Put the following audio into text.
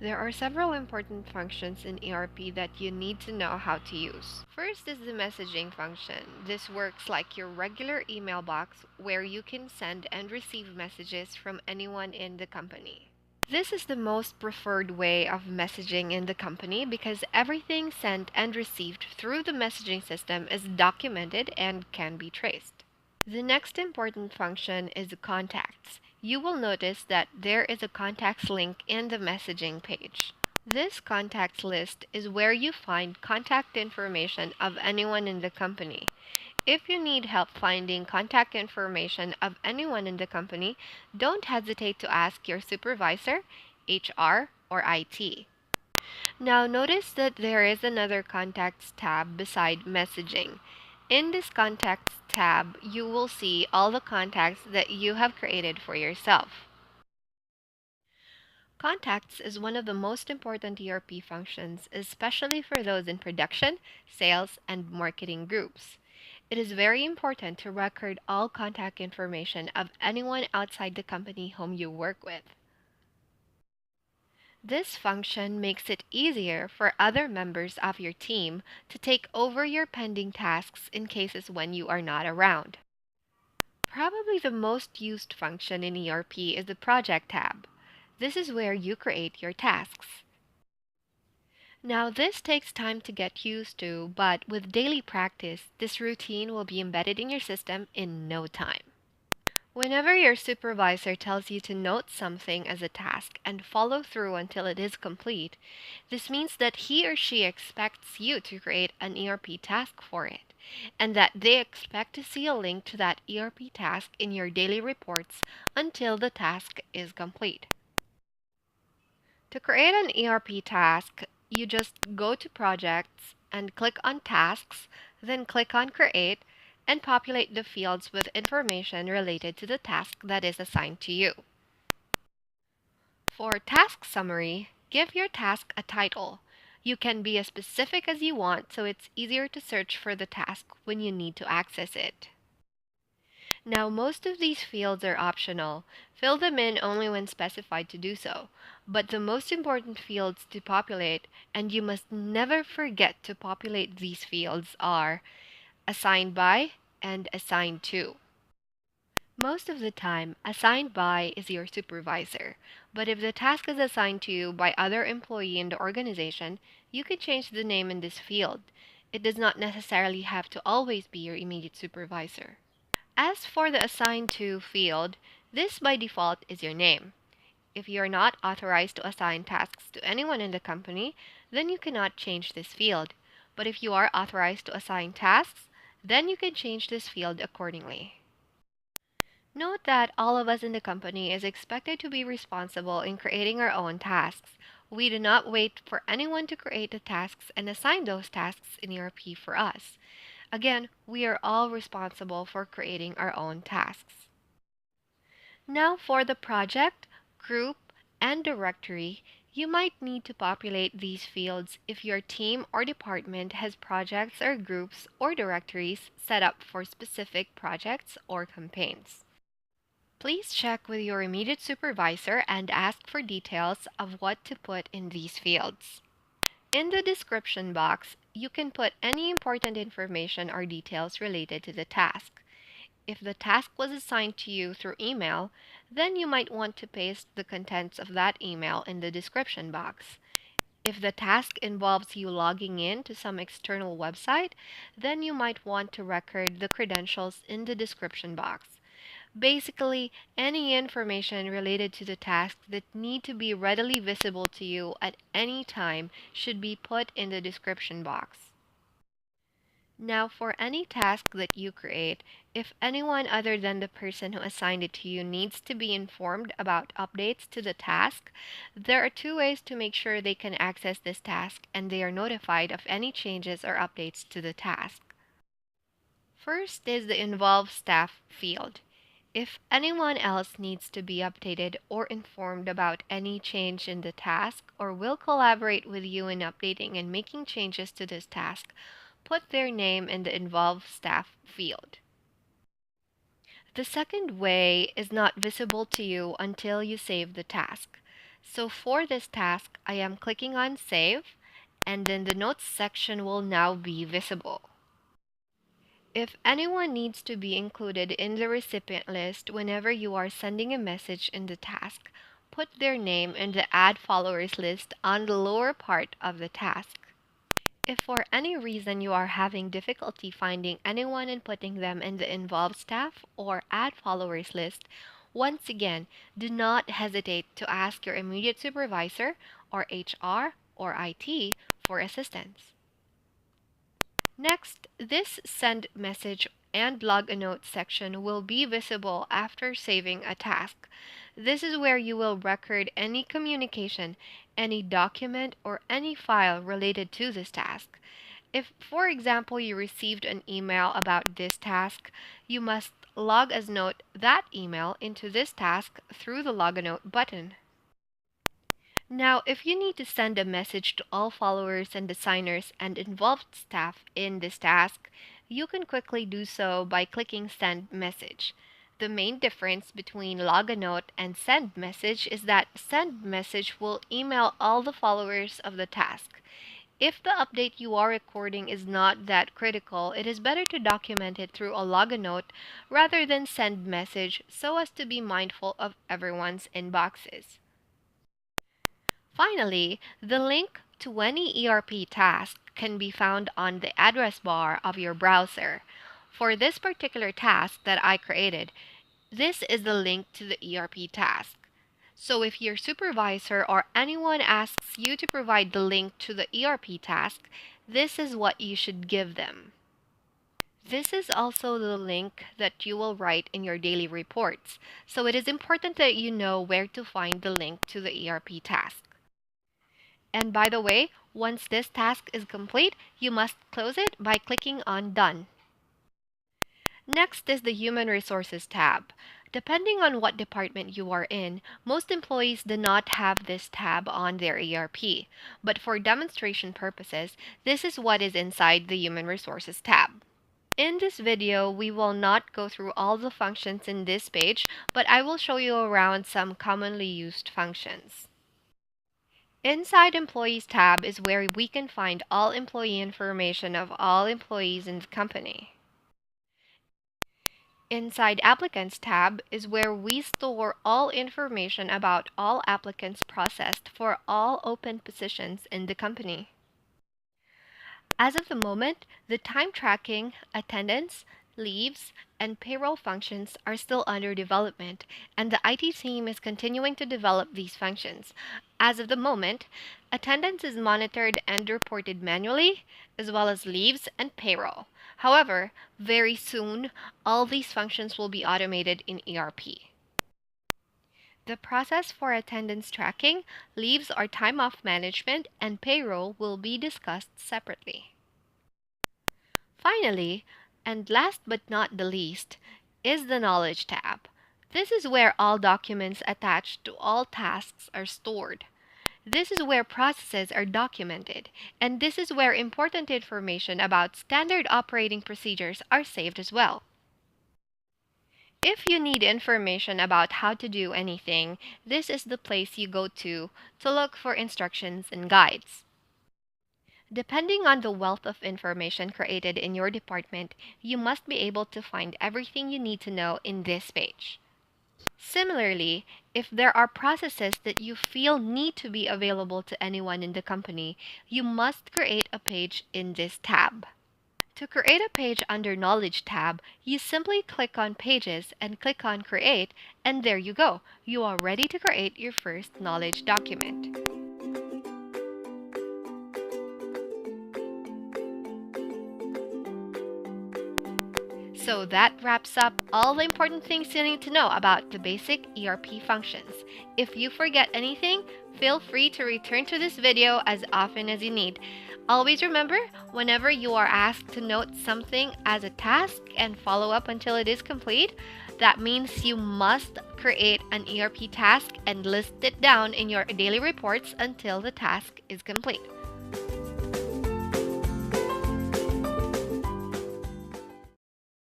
There are several important functions in ERP that you need to know how to use. First is the messaging function. This works like your regular email box where you can send and receive messages from anyone in the company. This is the most preferred way of messaging in the company because everything sent and received through the messaging system is documented and can be traced. The next important function is the contacts. You will notice that there is a contacts link in the messaging page. This contacts list is where you find contact information of anyone in the company. If you need help finding contact information of anyone in the company, don't hesitate to ask your supervisor, HR, or IT. Now notice that there is another contacts tab beside messaging. In this contacts tab, you will see all the contacts that you have created for yourself. Contacts is one of the most important ERP functions, especially for those in production, sales, and marketing groups. It is very important to record all contact information of anyone outside the company whom you work with. This function makes it easier for other members of your team to take over your pending tasks in cases when you are not around. Probably the most used function in ERP is the Project tab. This is where you create your tasks. Now, this takes time to get used to, but with daily practice, this routine will be embedded in your system in no time. Whenever your supervisor tells you to note something as a task and follow through until it is complete, this means that he or she expects you to create an ERP task for it, and that they expect to see a link to that ERP task in your daily reports until the task is complete. To create an ERP task, you just go to Projects and click on Tasks, then click on Create, and populate the fields with information related to the task that is assigned to you. For Task Summary, give your task a title. You can be as specific as you want so it's easier to search for the task when you need to access it. Now, most of these fields are optional. Fill them in only when specified to do so. But the most important fields to populate, and you must never forget to populate these fields, are assigned by and assigned to. Most of the time, assigned by is your supervisor. But if the task is assigned to you by other employee in the organization, you can change the name in this field. It does not necessarily have to always be your immediate supervisor. As for the assigned to field, this by default is your name. If you are not authorized to assign tasks to anyone in the company, then you cannot change this field. But if you are authorized to assign tasks, then you can change this field accordingly. Note that all of us in the company is expected to be responsible in creating our own tasks. We do not wait for anyone to create the tasks and assign those tasks in ERP for us. Again, we are all responsible for creating our own tasks. Now for the project, group, and directory, you might need to populate these fields if your team or department has projects or groups or directories set up for specific projects or campaigns. Please check with your immediate supervisor and ask for details of what to put in these fields. In the description box, you can put any important information or details related to the task. If the task was assigned to you through email, then you might want to paste the contents of that email in the description box. If the task involves you logging in to some external website, then you might want to record the credentials in the description box. Basically, any information related to the task that need to be readily visible to you at any time should be put in the description box. Now, for any task that you create, if anyone other than the person who assigned it to you needs to be informed about updates to the task, there are two ways to make sure they can access this task and they are notified of any changes or updates to the task. First is the Involve Staff field. If anyone else needs to be updated or informed about any change in the task or will collaborate with you in updating and making changes to this task, put their name in the Involve Staff field. The second way is not visible to you until you save the task. So for this task, I am clicking on Save, and then the Notes section will now be visible. If anyone needs to be included in the recipient list whenever you are sending a message in the task, put their name in the Add Followers list on the lower part of the task. If for any reason you are having difficulty finding anyone and putting them in the Involved Staff or Add Followers list, once again, do not hesitate to ask your immediate supervisor or HR or IT for assistance. Next, this Send Message and Log a Note section will be visible after saving a task. This is where you will record any communication, any document, or any file related to this task. If, for example, you received an email about this task, you must log as note that email into this task through the Log a Note button. Now, if you need to send a message to all followers and designers and involved staff in this task, you can quickly do so by clicking Send Message. The main difference between Log a Note and Send Message is that Send Message will email all the followers of the task. If the update you are recording is not that critical, it is better to document it through a Log a Note rather than Send Message so as to be mindful of everyone's inboxes. Finally, the link to any ERP task can be found on the address bar of your browser. For this particular task that I created, this is the link to the ERP task. So if your supervisor or anyone asks you to provide the link to the ERP task, this is what you should give them. This is also the link that you will write in your daily reports, so it is important that you know where to find the link to the ERP task. And by the way, once this task is complete, you must close it by clicking on Done. Next is the Human Resources tab. Depending on what department you are in, most employees do not have this tab on their ERP. But for demonstration purposes, this is what is inside the Human Resources tab. In this video, we will not go through all the functions in this page, but I will show you around some commonly used functions. Inside Employees tab is where we can find all employee information of all employees in the company. Inside Applicants tab is where we store all information about all applicants processed for all open positions in the company. As of the moment, the time tracking, attendance, leaves, and payroll functions are still under development, and the IT team is continuing to develop these functions. As of the moment, attendance is monitored and reported manually, as well as leaves and payroll. However, very soon, all these functions will be automated in ERP. The process for attendance tracking, leaves or time off management, and payroll will be discussed separately. Finally, and last but not the least, is the Knowledge tab. This is where all documents attached to all tasks are stored. This is where processes are documented, and this is where important information about standard operating procedures are saved as well. If you need information about how to do anything, this is the place you go to look for instructions and guides. Depending on the wealth of information created in your department, you must be able to find everything you need to know in this page. Similarly, if there are processes that you feel need to be available to anyone in the company, you must create a page in this tab. To create a page under Knowledge tab, you simply click on Pages and click on Create, and there you go. You are ready to create your first knowledge document. So that wraps up all the important things you need to know about the basic ERP functions. If you forget anything, feel free to return to this video as often as you need. Always remember, whenever you are asked to note something as a task and follow up until it is complete, that means you must create an ERP task and list it down in your daily reports until the task is complete.